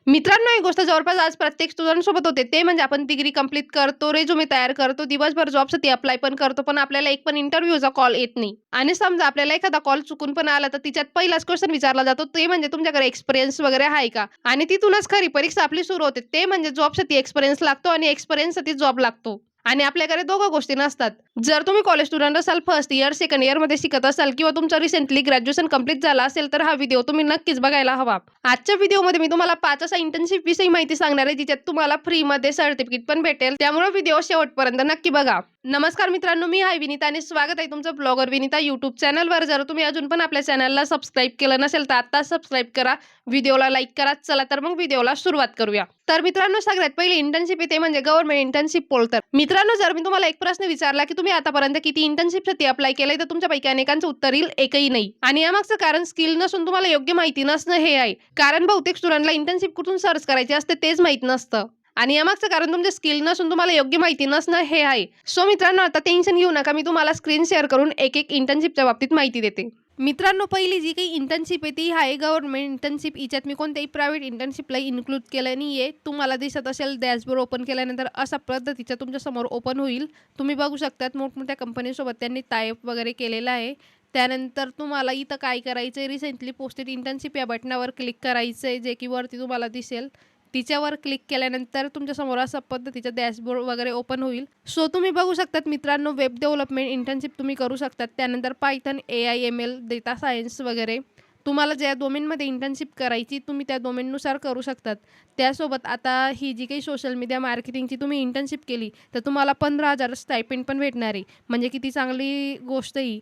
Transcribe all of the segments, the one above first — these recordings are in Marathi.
मित्रांनो, ही गोष्ट जवळपास आज प्रत्येक स्टुडंटसोबत होते. ते म्हणजे आपण डिग्री कंप्लीट करतो, रेझ्युमे तयार करतो, दिवसभर जॉबसाठी अप्लाय पण करतो, पण आपल्याला एक पण इंटरव्ह्यूचा कॉल येत नाही. आणि समजा आपल्याला एखादा कॉल चुकून पण आला, तर तिच्यात पहिलाच क्वेशन विचारला जातो, ते म्हणजे तुमच्याकडे एक्सपिरियन्स वगैरे आहे का? आणि तिथूनच खरी परीक्षा आपली सुरू होते. ते म्हणजे जॉबसाठी एक्सपिरियन्स लागतो आणि एक्सपिरियन्ससाठी जॉब लागतो. आणि आपल्याकडे दोघं गोष्टी नसतात. जर तुम्ही कॉलेज स्टुडंट असाल, फर्स्ट इयर, सेकंड इयरमध्ये शिकत असाल किंवा तुमचं रिसेंटली ग्रॅज्युएशन कंप्लीट झालं असेल, तर हा व्हिडिओ तुम्ही नक्कीच बघायला हवा. आजच्या व्हिडिओमध्ये मी तुम्हाला 5 अशा इंटर्नशिप विषयी माहिती सांगणार आहे, जिच्यात तुम्हाला फ्रीमध्ये सर्टिफिकेट पण भेटेल. त्यामुळे व्हिडिओ शेवटपर्यंत नक्की बघा. नमस्कार मित्रांनो, मी आहे विनिता आणि स्वागत आहे तुमचं ब्लॉगर विनिता यूट्यूब चॅनलवर. जर तुम्ही अजून पण आपल्या चॅनलला सबस्क्राईब केलं नसेल, तर आत्ताच सबस्क्राईब करा. व्हिडिओला लाईक करा. चला तर मग व्हिडिओला सुरुवात करूया. तर मित्रांनो, सगळ्यात पहिली इंटर्नशिप येते म्हणजे गव्हर्नमेंट इंटर्नशिप पोर्टल. मित्रांनो, जर मी तुम्हाला एक प्रश्न विचारला, की तुम्ही आतापर्यंत किती इंटर्नशिपसाठी अप्लाय केलंय, तर तुमच्यापैकी अनेकांचं उत्तर येईल एकही नाही. आणि यामागचं कारण स्किल नसून तुम्हाला योग्य माहिती नसणं हे आहे. कारण बहुतेक स्टुडंटला इंटर्नशिप कुठून सर्च करायची असते तेच माहीत नसतं. आणि यामागचं कारण तुमचे स्किल नसून तुम्हाला योग्य माहिती नसणं हे आहे. सो मित्रांनो, आता टेन्शन घेऊ नका. मी तुम्हाला स्क्रीन शेअर करून एक इंटर्नशिपच्या बाबतीत माहिती देते. मित्रांनो, पहिली जी काही इंटर्नशिप आहे ती आहे गव्हर्नमेंट इंटर्नशिप. हिच्यात मी कोणत्याही प्रायव्हेट इंटर्नशिपला इन्क्लूड केलं नाहीये. तुम्हाला दिसत असेल डॅशबोर्ड ओपन केल्यानंतर अशा पद्धतीचं तुमच्यासमोर ओपन होईल. तुम्ही बघू शकतात मोठमोठ्या कंपनीसोबत त्यांनी टाय अप वगैरे केलेलं आहे. त्यानंतर तुम्हाला इथं काय करायचं आहे, रिसेंटली पोस्टेड इंटर्नशिप या बटनावर क्लिक करायचं आहे, जे की वरती तुम्हाला दिसेल. तिच्यावर क्लिक केल्यानंतर तुमच्यासमोर अशा पद्धतीचं डॅशबोर्ड वगैरे ओपन होईल. सो तुम्ही बघू शकतात मित्रांनो, वेब डेव्हलपमेंट इंटर्नशिप तुम्ही करू शकतात. त्यानंतर Python, AI, ML, data science वगैरे. तुम्हाला ज्या डोमेनमध्ये इंटर्नशिप करायची तुम्ही त्या डोमेननुसार करू शकतात. त्यासोबत आता ही जी काही सोशल मीडिया मार्केटिंगची तुम्ही इंटर्नशिप केली, तर तुम्हाला 15,000 स्टायपेंड पण भेटणार आहे. म्हणजे किती चांगली गोष्ट ही.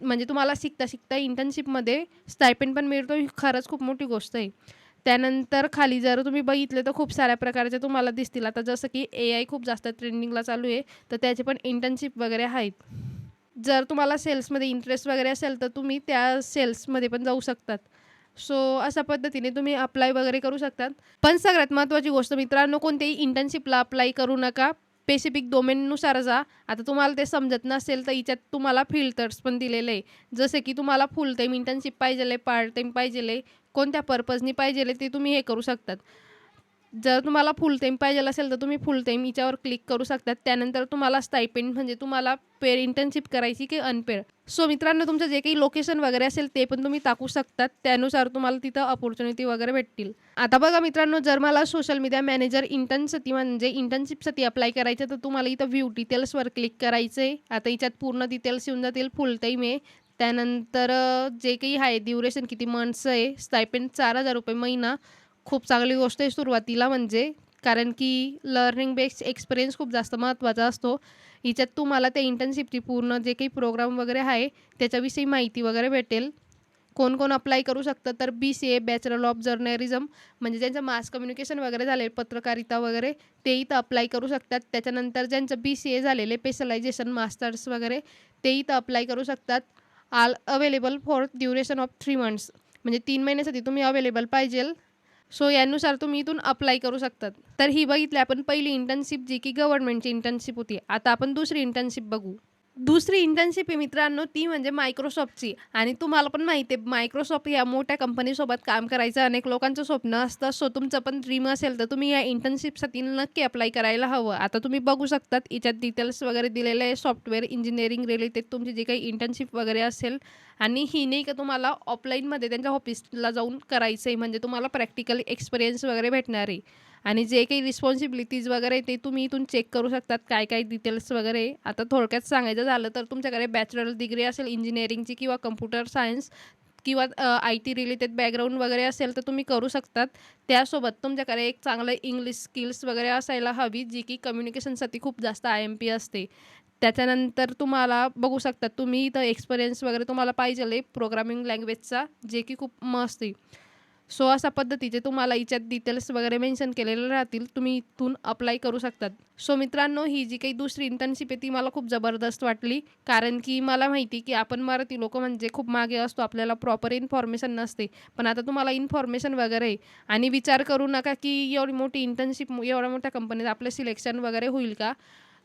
म्हणजे तुम्हाला शिकता इंटर्नशिपमध्ये स्टायपेंड पण मिळतो. ही खरंच खूप मोठी गोष्ट आहे. त्यानंतर खाली जर तुम्ही बघितलं तर खूप साऱ्या प्रकारचे तुम्हाला दिसतील. आता जसं की AI खूप जास्त ट्रेंडिंगला चालू आहे, तर त्याचे पण इंटर्नशिप वगैरे आहेत. जर तुम्हाला सेल्समध्ये इंटरेस्ट वगैरे असेल, तर तुम्ही त्या सेल्समध्ये पण जाऊ शकतात. सो अशा पद्धतीने तुम्ही अप्लाय वगैरे करू शकतात. पण सगळ्यात महत्त्वाची गोष्ट मित्रांनो, कोणत्याही इंटर्नशिपला अप्लाय करू नका. स्पेसिफिक डोमेननुसार जा. आता तुम्हाला ते समजत नसेल, तर हिच्यात तुम्हाला फिल्टर्स पण दिलेले आहे. जसे की तुम्हाला फुल टाईम इंटर्नशिप पाहिजेल आहे, पार्ट टाईम पाहिजेल आहे, कोणत्या पर्पजनी पाहिजेल आहे, ते तुम्ही हे करू शकतात. जर तुम्हाला फुल टाईम पाहिजेल असेल, तर तुम्ही फुल टाईम हिच्यावर क्लिक करू शकतात. त्यानंतर तुम्हाला स्टायपेंड म्हणजे तुम्हाला पेड इंटर्नशिप करायची की अनपेड. सो मित्रांनो, तुमचं जे काही लोकेशन वगैरे असेल ते पण तुम्ही टाकू शकतात. त्यानुसार तुम्हाला तिथं अपॉर्च्युनिटी वगैरे भेटतील. आता बघा मित्रांनो, जर मला सोशल मीडिया मॅनेजर इंटर्नसाठी म्हणजे इंटर्नशिपसाठी अप्लाय करायचं, तर तुम्हाला इथं व्ह्यू डिटेल्सवर क्लिक करायचं आहे. आता हिच्यात पूर्ण डिटेल्स येऊन जातील. फुल टाईम आहे. त्यानंतर जे काही आहे ड्युरेशन किती मंथ्सचं आहे, स्टायपेंड ₹4,000 महिना. खूप चांगली गोष्ट आहे सुरुवातीला म्हणजे, कारण की लर्निंग बेस्ड एक्सपिरियन्स खूप जास्त महत्त्वाचा असतो. हिच्यात तुम्हाला त्या इंटर्नशिपची पूर्ण जे काही प्रोग्राम वगैरे आहे, त्याच्याविषयी माहिती वगैरे भेटेल. कोण अप्लाय करू शकतं, तर BCA बॅचलर ऑफ जर्नलिझम म्हणजे ज्यांचं मास कम्युनिकेशन वगैरे झाले, पत्रकारिता वगैरे, ते इथं अप्लाय करू शकतात. त्याच्यानंतर ज्यांचं BCA झालेले स्पेशलायझेशन मास्टर्स वगैरे, ते इथं अप्लाय करू शकतात. All available for duration of 3 months म्हणजे 3 महिन्यासाठी तुम्ही अवेलेबल पाहिजेल. सो यानुसार तुम्ही इथून अप्लाय करू शकतात. तर ही बघितली आपण पहिली इंटर्नशिप, जी की गव्हर्नमेंटची इंटर्नशिप होती. आता आपण दुसरी इंटर्नशिप बघू. दुसरी इंटर्नशिप आहे मित्रांनो, ती म्हणजे Microsoftची. आणि तुम्हाला पण माहिती आहे, Microsoft या मोठ्या कंपनीसोबत काम करायचं अनेक लोकांचं स्वप्न असतं. सो तुमचं पण ड्रीम असेल, तर तुम्ही या इंटर्नशिपसाठी नक्की अप्लाय करायला हवं. आता तुम्ही बघू शकतात, याच्यात डिटेल्स वगैरे दिलेले आहे. सॉफ्टवेअर इंजिनिअरिंग रिलेटेड तुमची जी काही इंटर्नशिप वगैरे असेल, आणि ही नाही का तुम्हाला ऑफलाईनमध्ये त्यांच्या ऑफिसला जाऊन करायचं आहे. म्हणजे तुम्हाला प्रॅक्टिकल एक्सपिरियन्स वगैरे भेटणार आहे. आणि जे काही रिस्पॉन्सिबिलिटीज वगैरे ते तुम्ही इथून चेक करू शकतात, काय डिटेल्स वगैरे. आता थोडक्यात सांगायचं झालं, तर तुमच्याकडे बॅचलर डिग्री असेल इंजिनिअरिंगची किंवा कम्प्युटर सायन्स किंवा IT रिलेटेड बॅकग्राऊंड वगैरे असेल, तर तुम्ही करू शकतात. त्यासोबत तुमच्याकडे एक चांगलं इंग्लिश स्किल्स वगैरे असायला हवी, जी की कम्युनिकेशनसाठी खूप जास्त IMP असते. त्याच्यानंतर तुम्हाला बघू शकतात, तुम्ही इथं एक्सपिरियन्स वगैरे तुम्हाला पाहिजेल आहे प्रोग्रामिंग लँग्वेजचा, जे की खूप मस्त आहे. सो अशा पद्धतीचे तुम्हाला याच्यात डिटेल्स वगैरे मेन्शन केलेले राहतील. तुम्ही इथून अप्लाय करू शकतात. सो मित्रांनो, ही जी काही दुसरी इंटर्नशिप आहे ती मला खूप जबरदस्त वाटली. कारण की मला माहिती की आपण मराठी लोकं म्हणजे खूप मागे असतो. आपल्याला प्रॉपर इन्फॉर्मेशन नसते. पण आता तुम्हाला इन्फॉर्मेशन वगैरे आहे. आणि विचार करू नका की एवढी मोठी इंटर्नशिप एवढ्या मोठ्या कंपनीत आपलं सिलेक्शन वगैरे होईल का?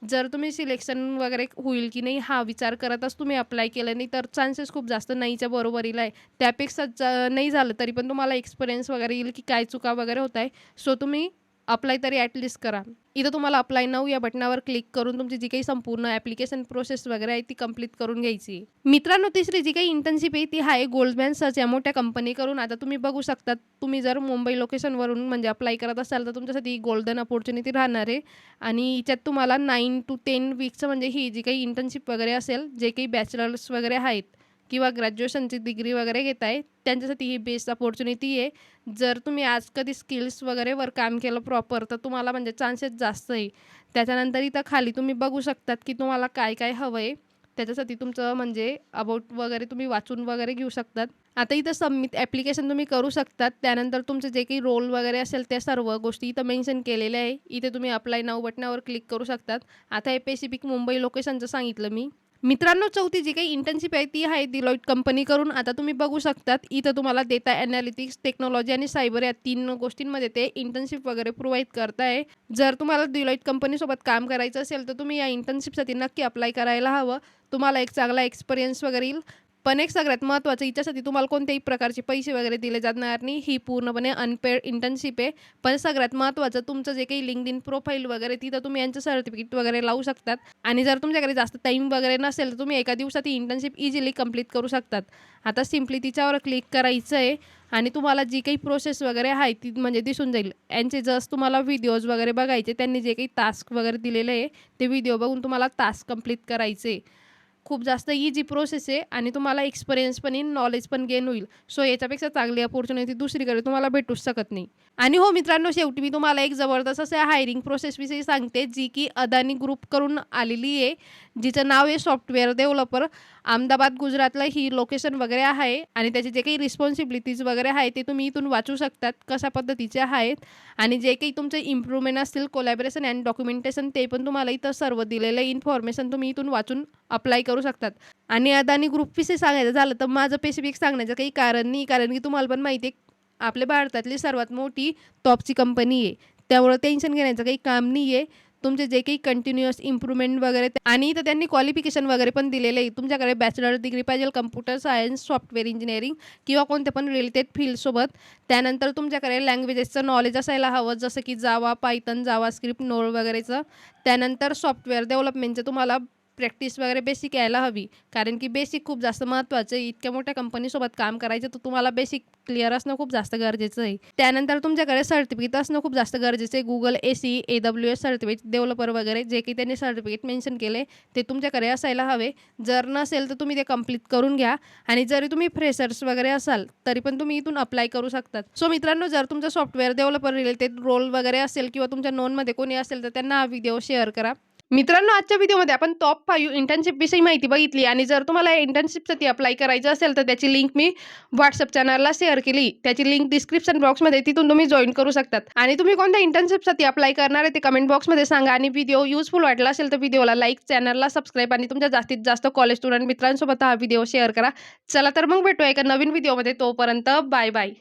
जर तुम्ही सिलेक्शन वगैरे होईल की नाही हा विचार करतच तुम्ही अप्लाय केलं नाही, तर चान्सेस खूप जास्त नाहीच्या बरोबरीला आहे. त्यापेक्षा नाही झालं तरी पण तुम्हाला एक्सपिरियन्स वगैरे येईल की काय चुका वगैरे होत आहे. सो तुम्ही अप्लाय तरी ॲटलीस्ट करा. इथं तुम्हाला अप्लाय नाऊ या बटनावर क्लिक करून तुमची जी काही संपूर्ण ॲप्लिकेशन प्रोसेस वगैरे आहे ती कंप्लीट करून घ्यायची. मित्रांनो, तिसरी जी काही इंटर्नशिप आहे ती आहे गोल्डमॅन सच या मोठ्या कंपनीकडून. आता तुम्ही बघू शकता, तुम्ही जर मुंबई लोकेशनवरून म्हणजे अप्लाय करत असाल तर तुमच्यासाठी गोल्डन अपॉर्च्युनिटी राहणार आहे. आणि याच्यात तुम्हाला 9 to 10 वीकचं म्हणजे ही जी काही इंटर्नशिप वगैरे असेल, जे काही बॅचलर्स वगैरे आहेत किंवा ग्रॅज्युएशनची डिग्री वगैरे घेत आहे, त्यांच्यासाठी ही बेस्ट अपॉर्च्युनिटी आहे. जर तुम्ही आज कधी स्किल्स वगैरेवर काम केलं प्रॉपर, तर तुम्हाला म्हणजे चान्सेस जास्त आहे. त्याच्यानंतर इथं खाली तुम्ही बघू शकतात की तुम्हाला काय काय हवं आहे. त्याच्यासाठी तुमचं म्हणजे अबाउट वगैरे तुम्ही वाचून वगैरे घेऊ शकतात. आता इथं सबमिट ॲप्लिकेशन तुम्ही करू शकतात. त्यानंतर तुमचे जे काही रोल वगैरे असेल त्या सर्व गोष्टी इथं मेन्शन केलेल्या आहे. इथे तुम्ही अप्लाय नाऊ बटनावर क्लिक करू शकतात. आता हे स्पेसिफिक मुंबई लोकेशनचं सांगितलं मी. मित्रांनो, चौथी जी काही इंटर्नशिप आहे ती आहे डिलॉईट कंपनीकडून. आता तुम्ही बघू शकतात इथं तुम्हाला डेटा ॲनालिटिक्स, टेक्नॉलॉजी आणि सायबर या 3 गोष्टींमध्ये ते इंटर्नशिप वगैरे प्रोव्हाईड करत आहे. जर तुम्हाला डिलॉईट कंपनीसोबत काम करायचं असेल तर तुम्ही या इंटर्नशिपसाठी नक्की अप्लाय करायला हवं. तुम्हाला एक चांगला एक्सपिरियन्स वगैरे येईल. पण एक सगळ्यात महत्त्वाचं, हिच्यासाठी तुम्हाला कोणत्याही प्रकारचे पैसे वगैरे दिले जाणार नाही. ही पूर्णपणे अनपेड इंटर्नशिप आहे. पण सगळ्यात महत्त्वाचं, तुमचं जे काही LinkedIn प्रोफाईल वगैरे तिथं तुम्ही यांचं सर्टिफिकेट वगैरे लावू शकतात. आणि जर तुमच्याकडे जास्त टाईम वगैरे नसेल तर तुम्ही एका दिवसात ही इंटर्नशिप इझिली कंप्लीट करू शकतात. आता सिम्पली तिच्यावर क्लिक करायचं आहे आणि तुम्हाला जी काही प्रोसेस वगैरे आहे ती म्हणजे दिसून जाईल. यांचे जस्ट तुम्हाला व्हिडिओज वगैरे बघायचे. त्यांनी जे काही टास्क वगैरे दिलेले आहे ते व्हिडिओ बघून तुम्हाला टास्क कंप्लीट करायचे. खूप जास्त इझी प्रोसेस आहे आणि तुम्हाला एक्सपिरियन्स पण येईल, नॉलेज पण गेन होईल. सो याच्यापेक्षा चांगली अपॉर्च्युनिटी दुसरीकडे तुम्हाला भेटूच शकत नाही. आणि हो मित्रांनो, शेवटी मी तुम्हाला एक जबरदस्त अशा हायरिंग प्रोसेसविषयी सांगते, जी की अदानी ग्रुपकडून आलेली आहे. जिचं नाव आहे सॉफ्टवेअर डेव्हलपर. अहमदाबाद, गुजरातला ही लोकेशन वगैरे आहे आणि त्याचे जे काही रिस्पॉन्सिबिलिटीज वगैरे आहे ते तुम्ही इथून वाचू शकतात, कशा पद्धतीचे आहेत. आणि जे काही तुमचे इम्प्रूव्हमेंट असतील, कोलॅबरेशन अँड डॉक्युमेंटेशन, ते पण तुम्हाला इथं सर्व दिलेलं इन्फॉर्मेशन तुम्ही इथून वाचून अप्लाय करू शकतात. आणि अदानी ग्रुपविषयी सांगायचं झालं तर माझं स्पेसिफिक सांगण्याचं काही कारण नाही, कारण की तुम्हाला पण माहिती आहे आपल्या भारतातली सर्वात मोठी टॉपची कंपनी आहे. त्यामुळं टेन्शन घेण्याचं काही काम नाही आहे. तुमचे जे काही कंटिन्युअस इम्प्रूव्हमेंट वगैरे आणि इथं त्यांनी क्वालिफिकेशन वगैरे पण दिलेलं आहे. तुमच्याकडे बॅचलर डिग्री पाहिजे कम्प्युटर सायन्स, सॉफ्टवेअर इंजिनिअरिंग किंवा कोणत्या पण रिलेटेड फील्डसोबत. त्यानंतर तुमच्याकडे लँग्वेजेसचं नॉलेज असायला हवं, जसं की जावा, पायथन, जावास्क्रिप्ट, नोड वगैरेचं. त्यानंतर सॉफ्टवेअर डेव्हलपमेंटचं तुम्हाला प्रॅक्टिस वगैरे बेसिक यायला हवी, कारण की बेसिक खूप जास्त महत्त्वाचं आहे. इतक्या मोठ्या कंपनीसोबत काम करायचं तर तुम्हाला बेसिक क्लिअर असणं खूप जास्त गरजेचं आहे. त्यानंतर तुमच्याकडे सर्टिफिकेट असणं खूप जास्त गरजेचं आहे. Google AC, AWS certificate, developer वगैरे जे काही त्यांनी सर्टिफिकेट मेन्शन केले ते तुमच्याकडे असायला हवे. जर नसेल तर तुम्ही ते कंप्लीट करून घ्या. आणि जरी तुम्ही फ्रेशर्स वगैरे असाल तरी पण तुम्ही इथून अप्लाय करू शकतात. सो मित्रांनो, जर तुमचा सॉफ्टवेअर डेव्हलपर रिलेटेड रोल वगैरे असेल किंवा तुमच्या नोनमध्ये कोणी असेल तर त्यांना हा व्हिडिओ शेअर करा. मित्रांनो, आजच्या व्हिडिओमध्ये आपण टॉप 5 इंटर्नशिपविषयी माहिती बघितली आणि जर तुम्हाला इंटर्नशिपसाठी अप्लाय करायचं असेल तर त्याची लिंक मी WhatsApp चॅनलला शेअर केली. त्याची लिंक डिस्क्रिप्शन बॉक्समध्ये, तिथून तुम्ही जॉइन करू शकतात. आणि तुम्ही कोणत्या इंटर्नशिपसाठी अप्लाय करणार आहे ते कमेंट बॉक्समध्ये सांगा. आणि व्हिडिओ युजफुल वाटला असेल तर व्हिडिओला लाईक, चॅनलला सबस्क्राईब आणि तुमच्या जास्तीत जास्त कॉलेज स्टुडंट मित्रांसोबत हा व्हिडिओ शेअर करा. चला तर मग भेटूया एका नवीन व्हिडिओमध्ये. तोपर्यंत बाय बाय.